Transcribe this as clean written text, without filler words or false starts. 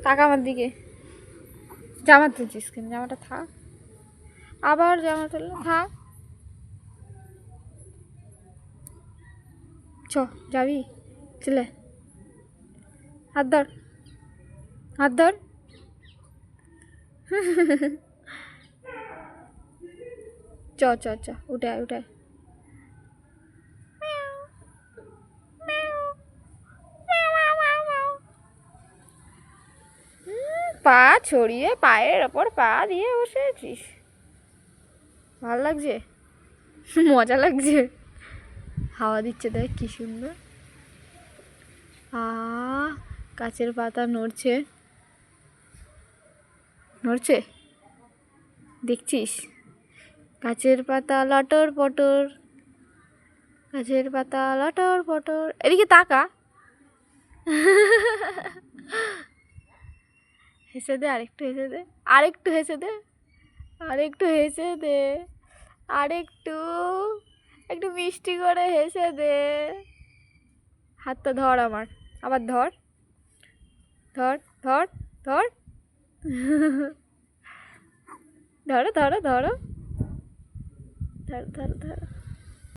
তাকা আমার দিকে। জামা তুলছিস কেন? জামাটা থাক, আবার জামা তুললে থাক। চ যাবি, চলে হাত ধর, হাত ধর। চ চ চ, উঠে আয়, উঠে আয়। পা ছড়িয়ে পায়ের ওপর পা দিয়ে বসেছিস, ভালো লাগছে, মজা লাগছে। হাওয়া দিচ্ছে দেখ কি সুন্দর। গাছের পাতা নড়ছে, নড়ছে দেখছিস? গাছের পাতা লটর পটর, গাছের পাতা লটর পটর। এদিকে তাকা। হেসে দে, আরেকটু হেসে দে, আরেকটু হেসে দে, আরেকটু হেসে দে, আরেকটু, একটু মিষ্টি করে হেসে দে। হাতটা ধর আমার, আবার ধর, ধর ধর ধর। ধরো ধরো ধরো, ধরো ধরো ধরো।